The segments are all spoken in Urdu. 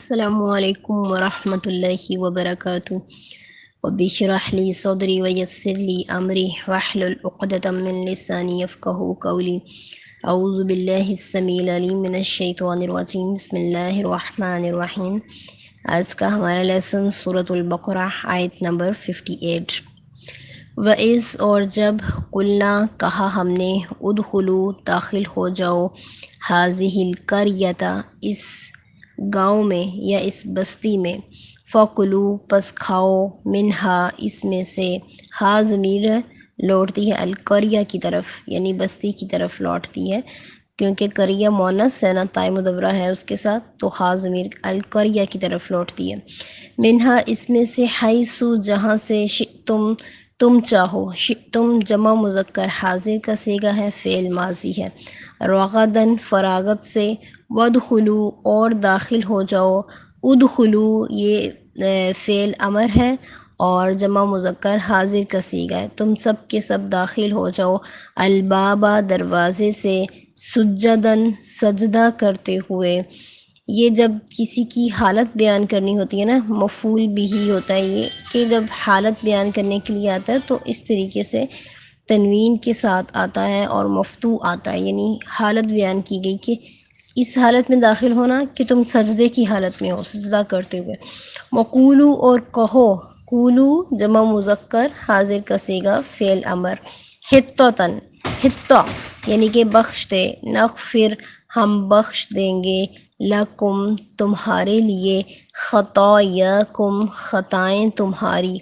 السلام علیکم ورحمۃ اللہ وبرکاتہ. رب اشرح لی صدری ویسر لی امری واحلل عقدۃ من لسانی یفقہوا قولی. اعوذ باللہ السمیع العلیم من الشیطان الرجیم. بسم اللہ الرحمن الرحیم. آج کا ہمارا لیسن سورۃ البقرہ آیت نمبر 58. وَإِذْ اور جب قلنا کہا ہم نے ادخلوا داخل ہو جاؤ ہذہ القریۃ اس گاؤں میں یا اس بستی میں فَكُلُوا پس کھاؤ منہا اس میں سے. ہا ضمیر لوٹتی ہے القریہ کی طرف یعنی بستی کی طرف لوٹتی ہے کیونکہ قریہ مؤنث ہے نا تاء مدورہ ہے اس کے ساتھ تو ہا ضمیر القریہ کی طرف لوٹتی ہے. منہا اس میں سے حیث جہاں سے شئتم تم چاہو. شئتم جمع مذکر حاضر کا صیغہ ہے فعل ماضی ہے. رغدن فراغت سے. وادخلوا اور داخل ہو جاؤ. ادخلوا یہ فعل امر ہے اور جمع مذکر حاضر کا صیغہ ہے. تم سب کے سب داخل ہو جاؤ البابا دروازے سے. سجدن سجدہ کرتے ہوئے. یہ جب کسی کی حالت بیان کرنی ہوتی ہے نا مفعول بھی ہوتا ہے یہ کہ جب حالت بیان کرنے کے لیے آتا ہے تو اس طریقے سے تنوین کے ساتھ آتا ہے اور مفتوح آتا ہے یعنی حالت بیان کی گئی کہ اس حالت میں داخل ہونا کہ تم سجدے کی حالت میں ہو سجدہ کرتے ہوئے. وقولو اور کہو. قولو جمع مذکر حاضر کا صیغہ فعل امر. حطۃً حطہ یعنی کہ بخش دے. نغفر ہم بخش دیں گے. لکم تمہارے لیے. خطایاکم خطائیں تمہاری.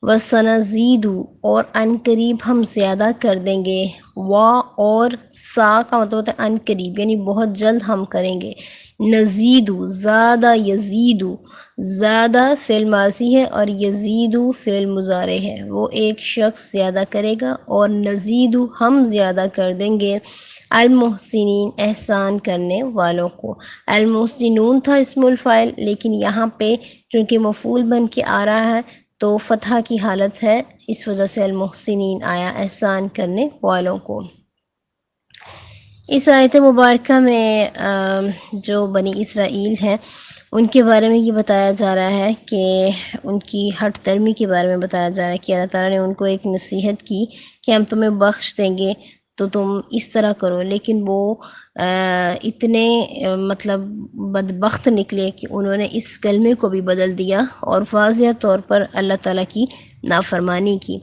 وسنزید اور ان قریب ہم زیادہ کر دیں گے. اور سا کا مطلب ہوتا ہے ان قریب یعنی بہت جلد ہم کریں گے. نزید زادہ یزید زیادہ فعل ماضی ہے اور یزید فعل مضارع ہے. وہ ایک شخص زیادہ کرے گا اور نزید ہم زیادہ کر دیں گے المحسنین احسان کرنے والوں کو. المحسنون تھا اسم الفاعل لیکن یہاں پہ چونکہ مفعول بن کے آ رہا ہے تو فتح کی حالت ہے اس وجہ سے المحسنین آیا احسان کرنے والوں کو. اس آیت مبارکہ میں جو بنی اسرائیل ہیں ان کے بارے میں یہ بتایا جا رہا ہے کہ ان کی ہٹ درمی کے بارے میں بتایا جا رہا ہے کہ اللہ تعالیٰ نے ان کو ایک نصیحت کی کہ ہم تمہیں بخش دیں گے تو تم اس طرح کرو. لیکن وہ اتنے مطلب بدبخت نکلے کہ انہوں نے اس کلمے کو بھی بدل دیا اور واضح طور پر اللہ تعالیٰ کی نافرمانی کی.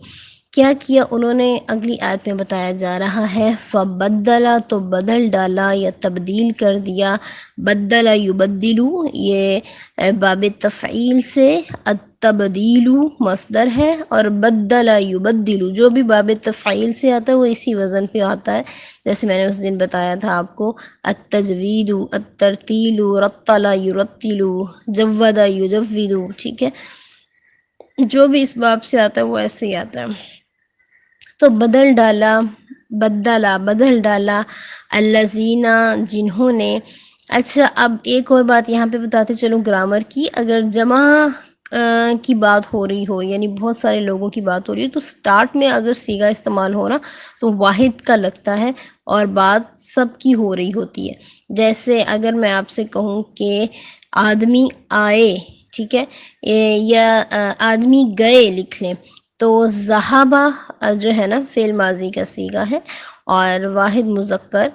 کیا کیا انہوں نے اگلی آیت میں بتایا جا رہا ہے. فبدلا تو بدل ڈالا یا تبدیل کر دیا. بدلا یبدلو یہ باب تفعیل سے التبدیل مصدر ہے اور بدلا یبدلو جو بھی باب تفعیل سے آتا ہے وہ اسی وزن پہ آتا ہے جیسے میں نے اس دن بتایا تھا آپ کو. التجوید الترتیل رتل یرتل جود یجود. ٹھیک ہے جو بھی اس باب سے آتا ہے وہ ایسے ہی آتا ہے. تو بدل ڈالا بدلا بدل ڈالا الذین جنہوں نے. اچھا اب ایک اور بات یہاں پہ بتاتے چلو گرامر کی. اگر جمع کی بات ہو رہی ہو یعنی بہت سارے لوگوں کی بات ہو رہی ہے تو سٹارٹ میں اگر صیغہ استعمال ہو نا تو واحد کا لگتا ہے اور بات سب کی ہو رہی ہوتی ہے. جیسے اگر میں آپ سے کہوں کہ آدمی آئے ٹھیک ہے یا آدمی گئے لکھ لیں تو ذہابہ جو ہے نا فعل ماضی کا صیغہ ہے اور واحد مذکر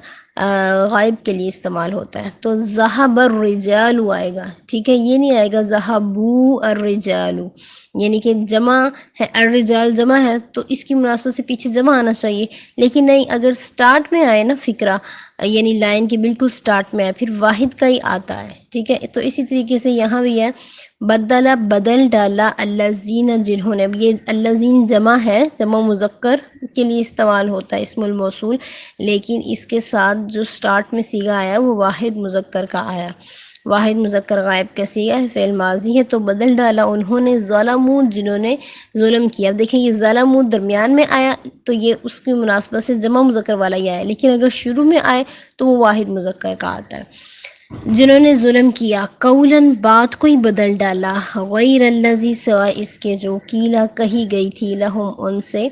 غائب کے لیے استعمال ہوتا ہے تو ذہب الرجال آئے گا. ٹھیک ہے یہ نہیں آئے گا ذہبوا الرجال یعنی کہ جمع ہے الرجال جمع ہے تو اس کی مناسبت سے پیچھے جمع آنا چاہیے لیکن نہیں اگر سٹارٹ میں آئے نا فقرہ یعنی لائن کے بالکل سٹارٹ میں آئے پھر واحد کا ہی آتا ہے. ٹھیک ہے تو اسی طریقے سے یہاں بھی ہے بدلا بدل ڈالا الذین جنہوں نے. اب یہ الذین جمع ہے جمع مذکر کے لیے استعمال ہوتا ہے اسم الموصول لیکن اس کے ساتھ جو سٹارٹ میں صیغہ آیا وہ واحد مذکر کا آیا. واحد مذکر غائب کا صیغہ ہے فعل ماضی ہے تو بدل ڈالا انہوں نے ظلموا جنہوں نے ظلم کیا. اب دیکھیں یہ ظلموا درمیان میں آیا تو یہ اس کی مناسبت سے جمع مذکر والا ہی آیا لیکن اگر شروع میں آئے تو وہ واحد مذکر کا آتا ہے. جنہوں نے ظلم کیا، قولن بات کوئی بدل ڈالا، غیر الذی سوائے اس کے جو قیلا کہی گئی تھی، لہم ان سے،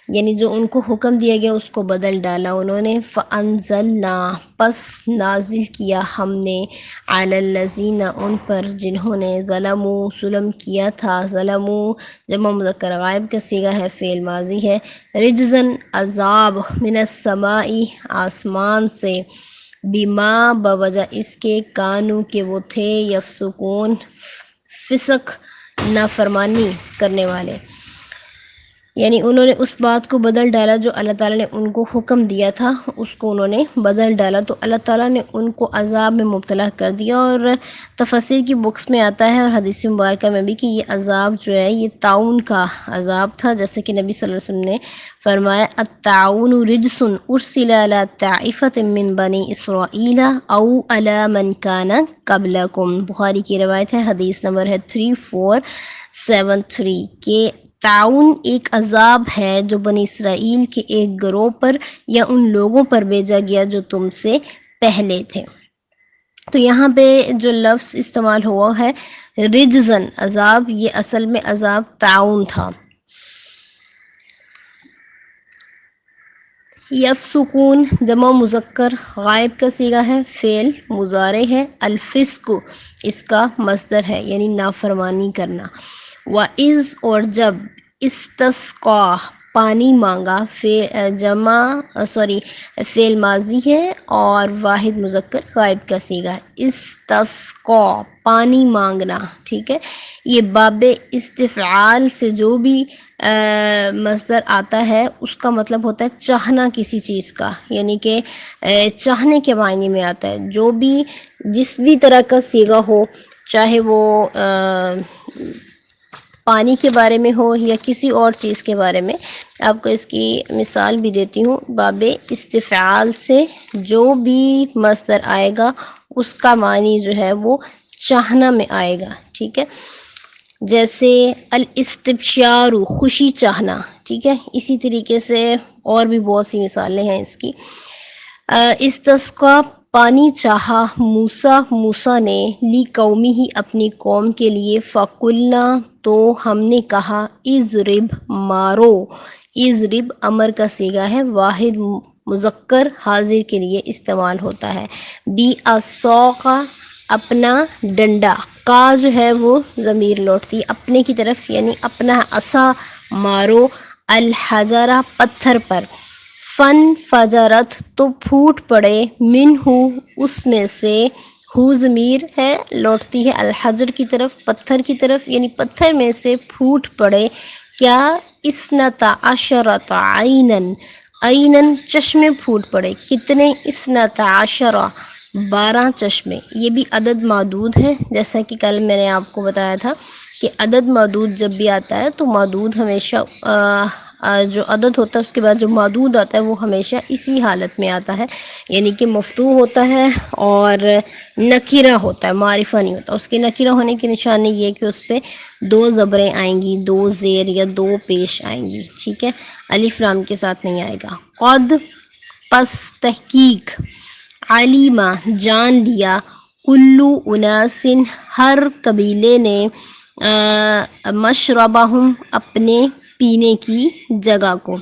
یعنی جو ان کو حکم دیا گیا اس کو بدل ڈالا انہوں نے، فانزلنا پس نازل کیا ہم نے، علی الذین ان پر جنہوں نے، ظلموا ظلم کیا تھا، ظلموا جمع مذکر غائب کا صیغہ ہے، فعل ماضی ہے، رجزن عذاب، من السماء آسمان سے، بما بوجہ اس کے، کانو کہ وہ تھے، یفسقون فسق نافرمانی کرنے والے، یعنی انہوں نے اس بات کو بدل ڈالا جو اللہ تعالیٰ نے ان کو حکم دیا تھا، اس کو انہوں نے بدل ڈالا، تو اللہ تعالیٰ نے ان کو عذاب میں مبتلا کر دیا۔ اور تفسیر کی بکس میں آتا ہے اور حدیث مبارکہ میں بھی کہ یہ عذاب جو ہے یہ طاعون کا عذاب تھا، جیسے کہ نبی صلی اللہ علیہ وسلم نے فرمایا الطاعون رجس ارسل علی طائفۃ من بنی اسرائیل او علی من کان قبلکم، بخاری کی روایت ہے، حدیث نمبر ہے 3473 کہ طاعون ایک عذاب ہے جو بنی اسرائیل کے ایک گروہ پر یا ان لوگوں پر بھیجا گیا جو تم سے پہلے تھے۔ تو یہاں پہ جو لفظ استعمال ہوا ہے رجزن عذاب، یہ اصل میں عذاب طاعون تھا۔ یفسقون جمع مذکر غائب کا صیغہ ہے، فعل مضارع ہے، الفسق اس کا مصدر ہے یعنی نافرمانی کرنا، وَإِذْ اور جب، استسقا پانی مانگا، فعل ماضی ہے اور واحد مذکر غائب کا صیغہ ہے، استسقا پانی مانگنا، ٹھیک ہے۔ یہ باب استفعال سے جو بھی مصدر آتا ہے اس کا مطلب ہوتا ہے چاہنا کسی چیز کا، یعنی کہ چاہنے کے معنی میں آتا ہے، جو بھی جس بھی طرح کا صیغہ ہو، چاہے وہ پانی کے بارے میں ہو یا کسی اور چیز کے بارے میں۔ آپ کو اس کی مثال بھی دیتی ہوں، باب استفعال سے جو بھی مصدر آئے گا اس کا معنی جو ہے وہ چاہنا میں آئے گا، ٹھیک ہے۔ جیسے الاستبشار خوشی چاہنا، ٹھیک ہے۔ اسی طریقے سے اور بھی بہت سی مثالیں ہیں اس کی۔ استسقا پانی چاہا، موسیٰ نے، لی قومی ہی اپنی قوم کے لیے، فقلنا تو ہم نے کہا، اضرب مارو، اضرب امر کا صیغہ ہے، واحد مذکر حاضر کے لیے استعمال ہوتا ہے، بی عصاک اپنا ڈنڈا، کا جو ہے وہ ضمیر لوٹتی اپنے کی طرف، یعنی اپنا عصا مارو، الحجرہ پتھر پر، فن فجرت تو پھوٹ پڑے، منہ اس میں سے، ہو ضمیر ہے لوٹتی ہے الحجر کی طرف پتھر کی طرف، یعنی پتھر میں سے پھوٹ پڑے کیا، اثنتا عشرۃ عینن، عینن چشمے پھوٹ پڑے، کتنے، اثنتا عشرہ 12 چشمے، یہ بھی عدد معدود ہے، جیسا کہ کل میں نے آپ کو بتایا تھا کہ عدد معدود جب بھی آتا ہے تو معدود ہمیشہ جو عدد ہوتا ہے اس کے بعد جو معدود آتا ہے وہ ہمیشہ اسی حالت میں آتا ہے، یعنی کہ مفتوح ہوتا ہے اور نکرہ ہوتا ہے، معرفہ نہیں ہوتا۔ اس کے نکرہ ہونے کی نشانی یہ کہ اس پہ 2 زبریں آئیں گی، 2 زیر یا 2 پیش آئیں گی، ٹھیک ہے، الف لام کے ساتھ نہیں آئے گا۔ قد پس تحقیق، علیمہ جان لیا، کلو اناس ہر قبیلے نے، مشربہم اپنے پینے کی جگہ کو۔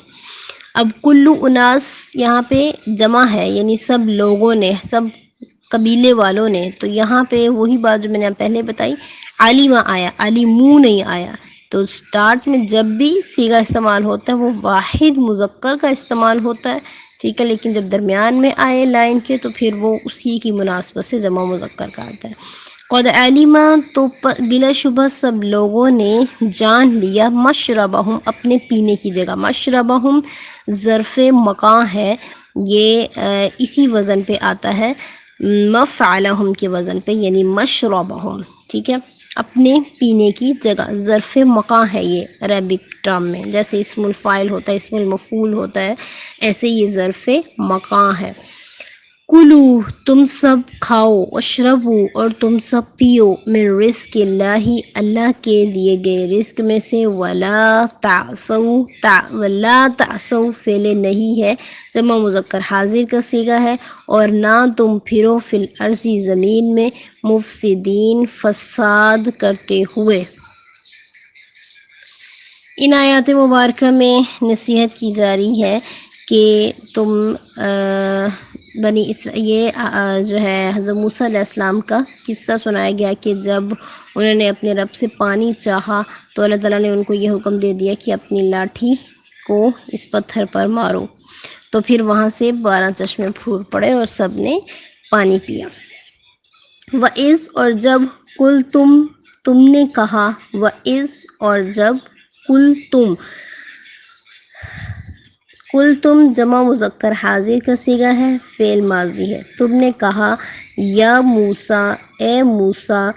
اب کلو اناس یہاں پہ جمع ہے، یعنی سب لوگوں نے، سب قبیلے والوں نے، تو یہاں پہ وہی بات جو میں نے پہلے بتائی، علیمہ آیا، علیمو نہیں آیا۔ تو سٹارٹ میں جب بھی صیغہ استعمال ہوتا ہے وہ واحد مذکر کا استعمال ہوتا ہے، ٹھیک ہے، لیکن جب درمیان میں آئے لائن کے تو پھر وہ اسی کی مناسبت سے جمع مذکر کا آتا ہے۔ قد علمہ تو بلا شبہ سب لوگوں نے جان لیا، مشربہم اپنے پینے کی جگہ، مشربہم ظرف مکان ہے، یہ اسی وزن پہ آتا ہے، مفعلہم کے وزن پہ، یعنی مشربہم، ٹھیک ہے، اپنے پینے کی جگہ، ظرف مکان ہے یہ عربک ٹرم میں، جیسے اسم الفاعل ہوتا ہے، اسم المفعول ہوتا ہے، ایسے یہ ظرف مکان ہے۔ کلو تم سب کھاؤ، اشربو اور تم سب پیو، من رزق اللہ اللہ کے دیے گئے رزق میں سے، ولا تعصوا فعل نہیں ہے جمع مذکر حاضر کا صیغہ ہے، اور نہ تم پھرو فی الارض زمین میں، مفسدین فساد کرتے ہوئے۔ ان آیات مبارکہ میں نصیحت کی جا رہی ہے کہ تم بنی یہ جو ہے حضرت موسیٰ علیہ السلام کا قصہ سنایا گیا کہ جب انہوں نے اپنے رب سے پانی چاہا تو اللہ تعالیٰ نے ان کو یہ حکم دے دیا کہ اپنی لاٹھی کو اس پتھر پر مارو، تو پھر وہاں سے 12 چشمے پھوٹ پڑے اور سب نے پانی پیا۔ وَإِذْ اور جب کل تم نے کہا، وَإِذْ اور جب کل تم جمع مذکر حاضر کا صیغہ ہے، فعل ماضی ہے، تم نے کہا، یا موسیٰ اے موسیٰ،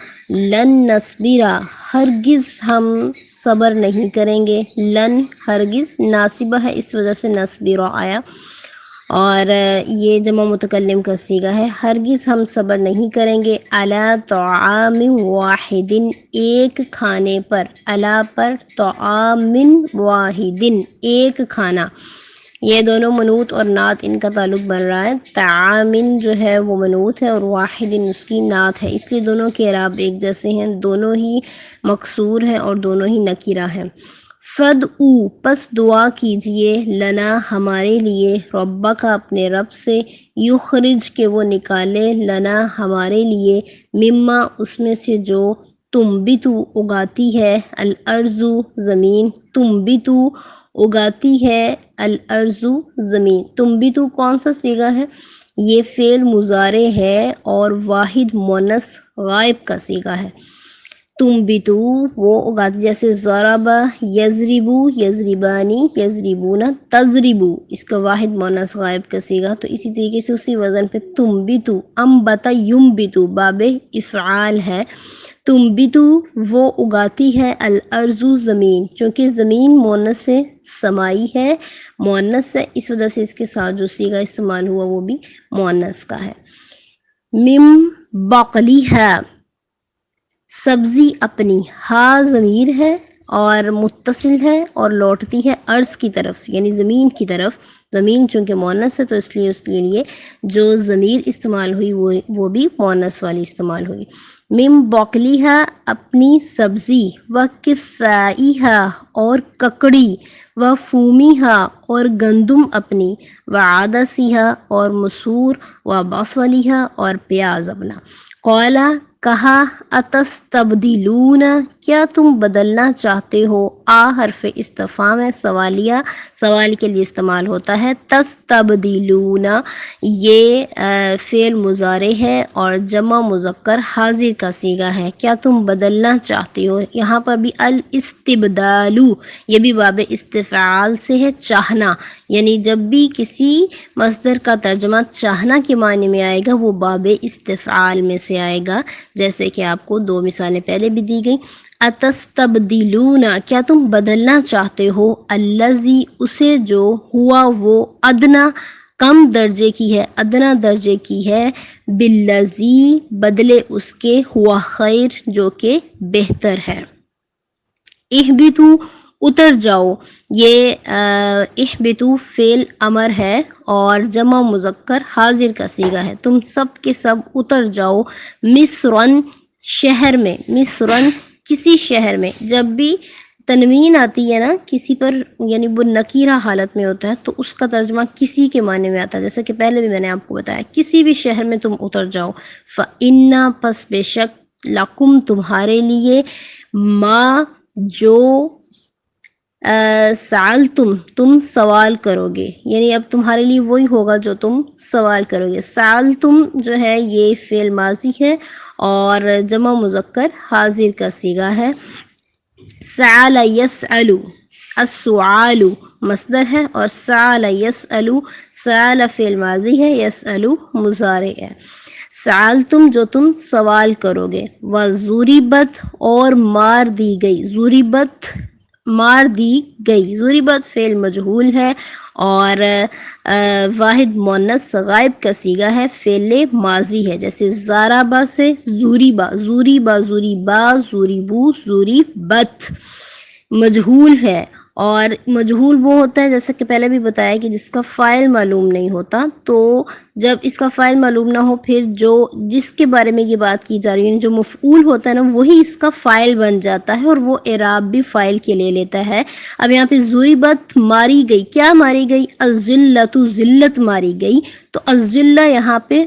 لن نصبرا ہرگز ہم صبر نہیں کریں گے، لن ہرگز ناصبہ ہے اس وجہ سے نصبرا آیا، اور یہ جمع متکلم کا صیغہ ہے، ہرگز ہم صبر نہیں کریں گے، علی طعام واحد ایک کھانے پر، علی پر، طعام واحد ایک کھانا، یہ دونوں منوط اور نعت ان کا تعلق بن رہا ہے، طعام جو ہے وہ منوط ہے اور واحد اس کی نعت ہے، اس لیے دونوں کے اعراب ایک جیسے ہیں، دونوں ہی مکسور ہیں اور دونوں ہی نکرہ ہیں۔ فدعو پس دعا کیجئے، لنا ہمارے لیے، ربا کا اپنے رب سے، یخرج کے وہ نکالے، لنا ہمارے لیے، مما اس میں سے جو، تنبتو اگاتی ہے، الارض زمین، تنبتو اگاتی ہے، الارض زمین، تنبتو کون سا صیغہ ہے؟ یہ فعل مضارع ہے اور واحد مؤنث غائب کا صیغہ ہے۔ تنبتو وہ اگاتی، جیسے ضربہ یضربو، یضربانی، یضربون، تضربو اس کا واحد مؤنث غائب کا صیغہ، تو اسی طریقے سے اسی وزن پہ تنبتو، انبت ینبتو باب افعال ہے، تنبتو وہ اگاتی ہے، الارض زمین، چونکہ زمین مؤنث سے سمائی ہے، مؤنث ہے، اس وجہ سے اس کے ساتھ جو صیغہ استعمال ہوا وہ بھی مؤنث کا ہے۔ من بقلیہا سبزی اپنی، ہا ضمیر ہے اور متصل ہے اور لوٹتی ہے عرض کی طرف یعنی زمین کی طرف، زمین چونکہ مؤنث ہے تو اس لیے اس کے لیے جو ضمیر استعمال ہوئی وہ بھی مؤنث والی استعمال ہوئی۔ من بقلیہا اپنی سبزی، و کثائیہا اور ککڑی، و فومیہا اور گندم اپنی، و عدسیہا اور مسور، و بصلیہا اور پیاز اپنا۔ قولا کہا، اتستبدلون کیا تم بدلنا چاہتے ہو، حرف استفہام ہے، سوالیہ، سوال کے لیے استعمال ہوتا ہے، تستبدلون یہ فعل مضارع ہے اور جمع مذکر حاضر کا صیغہ ہے، کیا تم بدلنا چاہتے ہو، یہاں پر بھی الاستبدال یہ بھی باب استفعال سے ہے، چاہنا، یعنی جب بھی کسی مصدر کا ترجمہ چاہنا کے معنی میں آئے گا وہ باب استفعال میں سے آئے گا، جیسے کہ آپ کو 2 مثالیں پہلے بھی دی گئیں۔ اتستبدلون کیا تم بدلنا چاہتے ہو، الذی اسے جو، ہوا وہ، ادنا کم درجے کی ہے، ادنا درجے کی ہے، بالذی بدلے اس کے، ہوا خیر جو کہ بہتر ہے۔ اہبتو اتر جاؤ، یہ اہبتو فعل امر ہے اور جمع مذکر حاضر کا صیغہ ہے، تم سب کے سب اتر جاؤ، مصرن شہر میں، مصرن کسی شہر میں، جب بھی تنوین آتی ہے نا کسی پر یعنی وہ نکیرہ حالت میں ہوتا ہے تو اس کا ترجمہ کسی کے معنی میں آتا ہے، جیسا کہ پہلے بھی میں نے آپ کو بتایا، کسی بھی شہر میں تم اتر جاؤ، فَإِنَّا پس بے شک، لَكُمْ تمہارے لیے، ما جو، سألتم تم سوال کرو گے، یعنی اب تمہارے لیے وہی ہوگا جو تم سوال کرو گے، سألتم جو ہے یہ فعل ماضی ہے اور جمع مذکر حاضر کا صیغہ ہے، سأل یسأل، السؤال مصدر ہے اور سأل یسأل، سأل فعل ماضی ہے، یسأل مضارع ہے، سألتم جو تم سوال کرو گے، وضربت اور مار دی گئی، ضربت مار دی گئی. ضربت فعل مجہول ہے اور واحد مؤنث غائب کا صیغہ ہے، فعل ماضی ہے، جیسے ضربہ سے ضربہ، ضربہ، ضربا، ضربو، ضربت. مجہول ہے، اور مجہول وہ ہوتا ہے جیسا کہ پہلے بھی بتایا کہ جس کا فاعل معلوم نہیں ہوتا. تو جب اس کا فاعل معلوم نہ ہو، پھر جس کے بارے میں یہ بات کی جا رہی ہے، جو مفعول ہوتا ہے نا، وہی اس کا فاعل بن جاتا ہے اور وہ اعراب بھی فاعل کے لے لیتا ہے. اب یہاں پہ ضربت ماری گئی، کیا ماری گئی؟ الذلۃ، ذلت ماری گئی. تو الذلہ یہاں پہ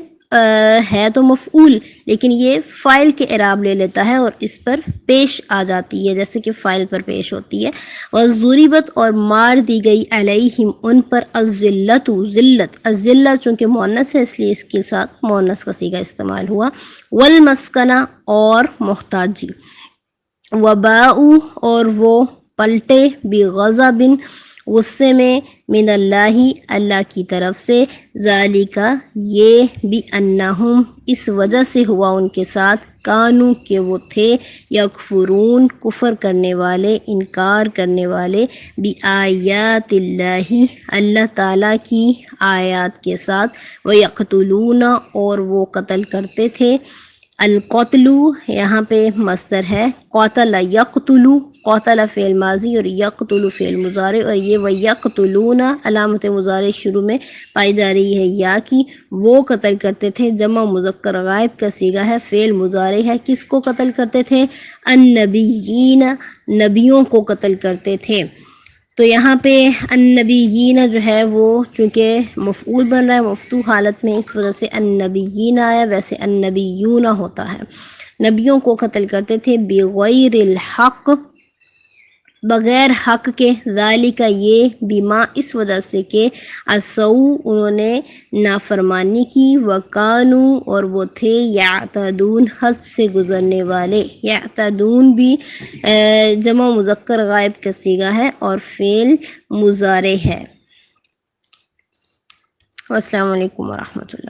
ہے تو مفعول، لیکن یہ فاعل کے اعراب لے لیتا ہے اور اس پر پیش آ جاتی ہے جیسے کہ فاعل پر پیش ہوتی ہے. وَضُرِبَتْ اور مار دی گئی علیہم ان پر الذلۃ، ذلت. الذلہ چونکہ مؤنث ہے اس لیے اس کے ساتھ مؤنث کا صیغہ استعمال ہوا. والمسکنہ اور محتاجی. وباؤ اور وہ پلٹے، بغضب غصے میں، من اللہ اللہ کی طرف سے، ذالک یہ، بانہم اس وجہ سے ہوا ان کے ساتھ، کانو کہ وہ تھے، یکفرون کفر کرنے والے، انکار کرنے والے، بآیات اللہ اللہ تعالیٰ کی آیات کے ساتھ، ویقتلون اور وہ قتل کرتے تھے. القتل یہاں پہ مصدر ہے، قاتل یقتل، قاتل فعل ماضی اور یقتل فعل مضارع، اور یہ ویقتلون علامت مضارع شروع میں پائی جا رہی ہے یا کی. وہ قتل کرتے تھے، جمع مذکر غائب کا صیغہ ہے، فعل مضارع ہے. کس کو قتل کرتے تھے؟ النبیین نبیوں کو قتل کرتے تھے. تو یہاں پہ النبیین جو ہے وہ چونکہ مفعول بن رہا ہے مفتوح حالت میں، اس وجہ سے النبیین آیا، ویسے النبیون ہوتا ہے. نبیوں کو قتل کرتے تھے، بغیر الحق بغیر حق کے، ذالک یہ، بما اس وجہ سے کہ، عصوا انہوں نے نافرمانی کی، وکانو اور وہ تھے، یعتدون حد سے گزرنے والے. یعتدون بھی جمع مذکر غائب کا صیغہ ہے اور فعل مضارع ہے. والسلام علیکم ورحمۃ اللہ.